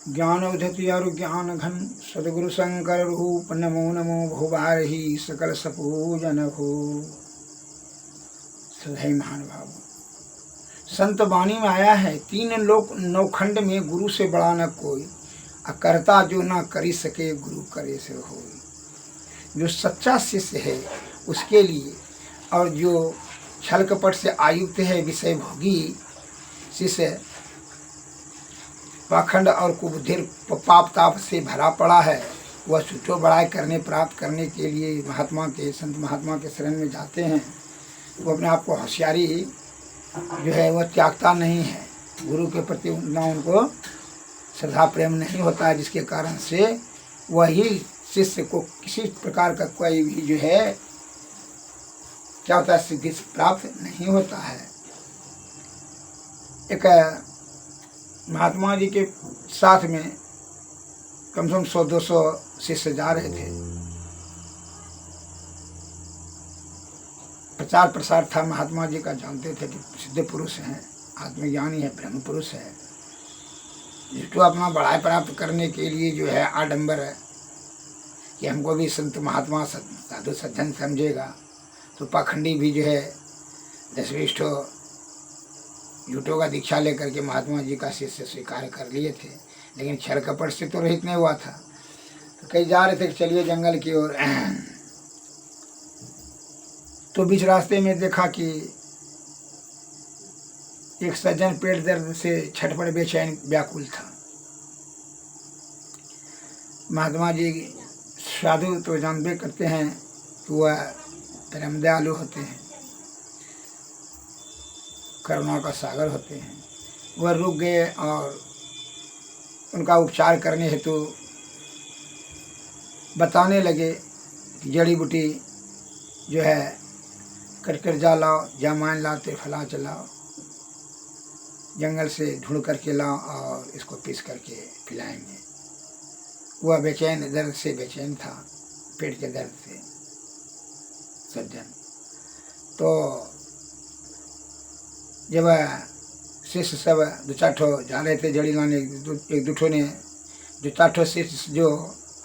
ज्ञान उदति और ज्ञान घन सदगुरु शंकर रूप नमो नमो भुवारही सकल सपूजन हो। सदैव महानुभाव संत वाणी में आया है, तीन लोक नौखंड में गुरु से बड़ा न कोई, अकर्ता जो ना करी सके गुरु करे से हो। जो सच्चा शिष्य है उसके लिए, और जो छल कपट से आयुक्त है विषय भोगी शिष्य, पाखंड और कुबुद्धिर पाप ताप से भरा पड़ा है, वह छुट्टो बड़ाई करने प्राप्त करने के लिए महात्मा के संत महात्मा के शरण में जाते हैं। वो अपने आप को होशियारी जो है वह त्यागता नहीं है, गुरु के प्रति उतना उनको श्रद्धा प्रेम नहीं होता है, जिसके कारण से वही शिष्य को किसी प्रकार का कोई भी जो है क्या होता है, सिद्धि प्राप्त नहीं होता है। एक महात्मा जी के साथ में कम से कम 100-200 शिष्य जा रहे थे। प्रचार प्रसार था महात्मा जी का, जानते थे कि सिद्ध पुरुष हैं, आत्मज्ञानी है, ब्रह्म पुरुष है, जिसको अपना बड़ाई प्राप्त करने के लिए जो है आडंबर है कि हमको भी संत महात्मा साधु सज्जन समझेगा, तो पाखंडी भी जो है 10-20 झूठों का दीक्षा लेकर के महात्मा जी का शिष्य स्वीकार कर लिए थे, लेकिन छल कपट से तो रहित नहीं हुआ था। तो कहीं जा रहे थे कि चलिए जंगल की ओर, तो बीच रास्ते में देखा कि एक सज्जन पेट दर्द से छटपट बेचैन व्याकुल था। महात्मा जी साधु तो जानते करते हैं कि वह परम दयालु होते हैं, करुणा का सागर होते हैं। वह रुक गए और उनका उपचार करने हेतु बताने लगे कि जड़ी बूटी जो है कटकर जा लाओ, जामान लाओ, त्रिफला चलाओ, जंगल से ढूंढ करके लाओ और इसको पीस करके पिलाएंगे। वह बेचैन, दर्द से बेचैन था, पेट के दर्द से सज्जन। तो जब शिष्य सब 2-4 ठो जा रहे थे जड़ी लाने, एक दो ठो ने 2-4 ठो शिष्य जो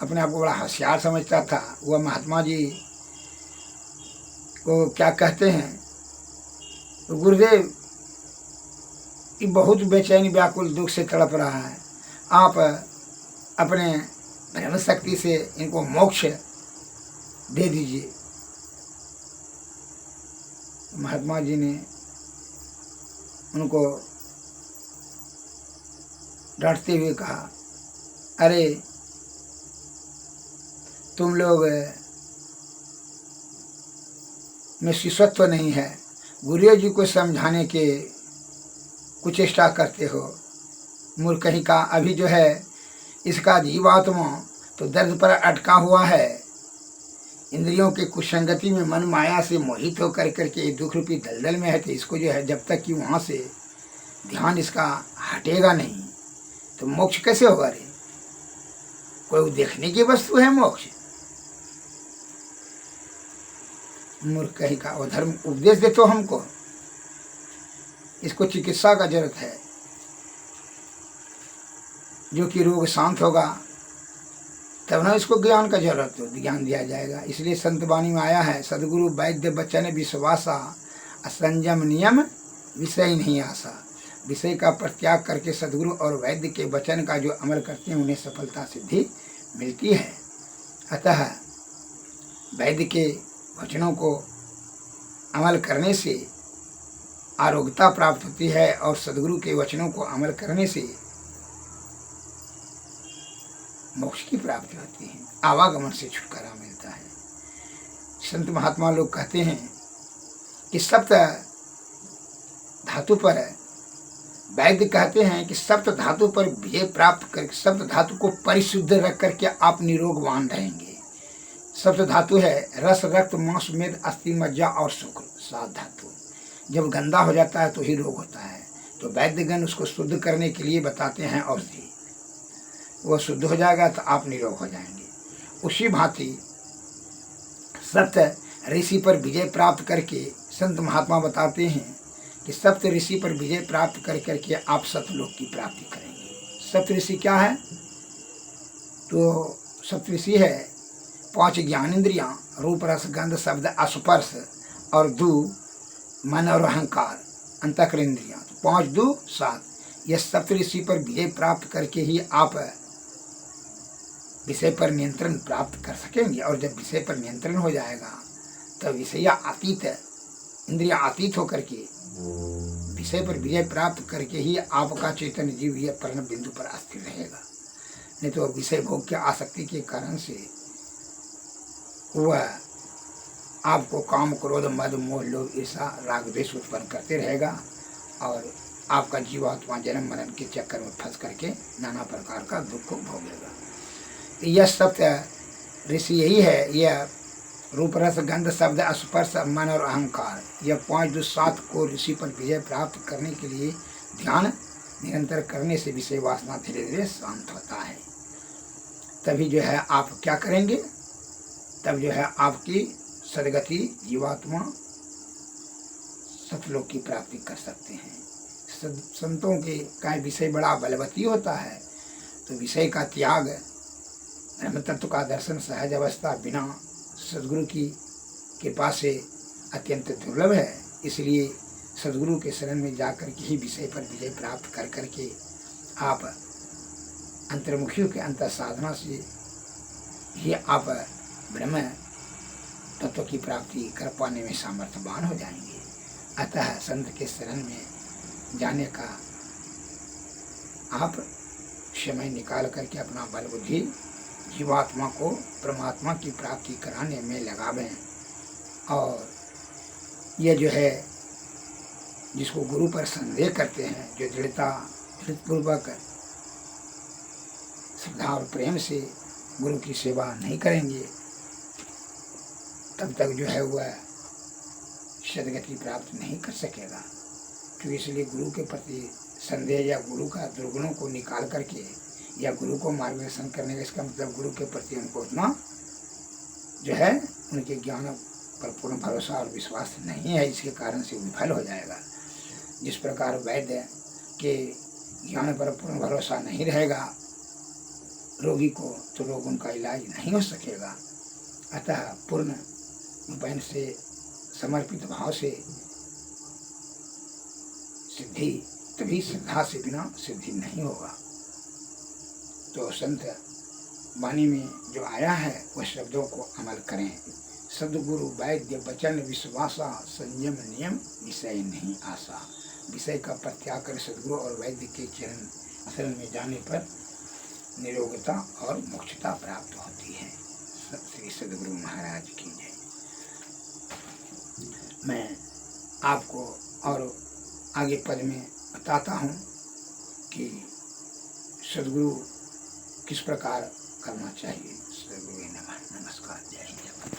अपने आप को बड़ा होशियार समझता था, वह महात्मा जी को क्या कहते हैं, तो गुरुदेव ये बहुत बेचैनी व्याकुल दुख से तड़प रहा है, आप अपने ब्रह्म शक्ति से इनको मोक्ष दे दीजिए। महात्मा जी ने उनको डांटते हुए कहा, अरे तुम लोग में शिष्यत्व नहीं है, गुरु जी को समझाने के कुचेष्टा करते हो। मूर्ख कहीं का, अभी जो है इसका जीवात्मा तो दर्द पर अटका हुआ है, इंद्रियों के कुसंगति में मन माया से मोहित होकर करके दुख रूपी दलदल में है। तो इसको जो है जब तक कि वहाँ से ध्यान इसका हटेगा नहीं तो मोक्ष कैसे होगा रे? कोई देखने की वस्तु है मोक्ष? मूर्ख कहीं का, वो धर्म उपदेश दे तो हमको, इसको चिकित्सा का जरूरत है, जो कि रोग शांत होगा तब ना इसको ज्ञान का जरूरत हो, ज्ञान दिया जाएगा। इसलिए संत वाणी में आया है, सदगुरु वैद्य बचन विश्वासा, असंयम नियम विषय नहीं आशा। विषय का परित्याग करके सदगुरु और वैद्य के वचन का जो अमल करते हैं उन्हें सफलता सिद्धि मिलती है। अतः वैद्य के वचनों को अमल करने से आरोग्यता प्राप्त होती है और सदगुरु के वचनों को अमल करने से मोक्ष की प्राप्ति होती है, आवागमन से छुटकारा मिलता है। संत महात्मा लोग कहते हैं कि सप्त धातु पर, वैद्य कहते हैं कि सप्त धातु पर विजय प्राप्त करके सप्त धातु को परिशुद्ध रख करके आप निरोगवान रहेंगे। सप्त धातु है रस, रक्त, मांस, मेद, अस्थि, मज्जा और शुक्र, 7 धातु। जब गंदा हो जाता है तो ही रोग होता है, तो वैद्यगण उसको शुद्ध करने के लिए बताते हैं औषधि, वो शुद्ध हो जाएगा तो आप निरोग हो जाएंगे। उसी भांति सप्त ऋषि पर विजय प्राप्त करके संत महात्मा बताते हैं कि सप्त ऋषि पर विजय प्राप्त कर करके आप सतलोक की प्राप्ति करेंगे। सप्तऋषि क्या है? तो सप्तऋषि है 5 ज्ञानेंद्रियां, रूप रस गंध शब्द स्पर्श, और 2 मन और अहंकार अंतःकरण इंद्रियां। 5 2 7। यह सप्तऋषि पर विजय प्राप्त करके ही आप विषय पर नियंत्रण प्राप्त कर सकेंगे। और जब विषय पर नियंत्रण हो जाएगा तब विषय अतीत, इंद्रिया अतीत होकर के विषय पर विजय प्राप्त करके ही आपका चैतन्य जीव यह परम बिंदु पर स्थिर रहेगा। नहीं तो विषय भोग की आसक्ति के कारण से वह आपको काम क्रोध मद मोह लोभ ईर्षा राग द्वेष उत्पन्न करते रहेगा और आपका जीवात्मा जन्म मरण के चक्कर में फंस करके नाना प्रकार का दुख को भोगेगा। यह सत्य ऋषि यही है। यह रूप रस गंध शब्द स्पर्श मन और अहंकार, यह 5 2 7 को ऋषि पर विजय प्राप्त करने के लिए ध्यान निरंतर करने से विषय वासना धीरे धीरे शांत होता है। तभी जो है आप क्या करेंगे? तब जो है आपकी सदगति जीवात्मा सतलोक की प्राप्ति कर सकते हैं। संतों के का विषय बड़ा बलवती होता है, तो विषय का त्याग, ब्रह्म तत्व का दर्शन सहज अवस्था बिना सदगुरु की कृपा से अत्यंत दुर्लभ है। इसलिए सदगुरु के शरण में जाकर के ही विषय पर विजय प्राप्त कर करके आप अंतर्मुखियों के अंतर साधना से ही आप ब्रह्म तत्व की प्राप्ति कर पाने में सामर्थ्यवान हो जाएंगे। अतः संत के शरण में जाने का आप समय निकाल करके अपना बल बुद्धि जीवात्मा को परमात्मा की प्राप्ति कराने में लगावें। और यह जो है जिसको गुरु पर संदेह करते हैं, जो दृढ़पूर्वक श्रद्धा और प्रेम से गुरु की सेवा नहीं करेंगे, तब तक जो है वह सदगति प्राप्त नहीं कर सकेगा। तो इसलिए गुरु के प्रति संदेह या गुरु का दुर्गुणों को निकाल करके या गुरु को मार्गदर्शन करने का इसका मतलब गुरु के प्रति उनको उतना जो है उनके ज्ञान पर पूर्ण भरोसा और विश्वास नहीं है, इसके कारण से विफल हो जाएगा। जिस प्रकार वैद्य के ज्ञान पर पूर्ण भरोसा नहीं रहेगा रोगी को, तो रोग उनका इलाज नहीं हो सकेगा। अतः पूर्ण रूपेण से समर्पित भाव से सिद्धि, तभी श्रद्धा से बिना सिद्धि नहीं होगा। तो संत वाणी में जो आया है वह शब्दों को अमल करें। सदगुरु वैद्य वचन विश्वासा, संयम नियम विषय नहीं आशा। विषय का परित्याग कर सदगुरु और वैद्य के चरण शरण में जाने पर निरोगता और मोक्षता प्राप्त होती है। श्री सदगुरु महाराज की जय। मैं आपको और आगे पद में बताता हूँ कि सदगुरु किस प्रकार करना चाहिए। सदगुरु नमः। नमस्कार। जय हिंद।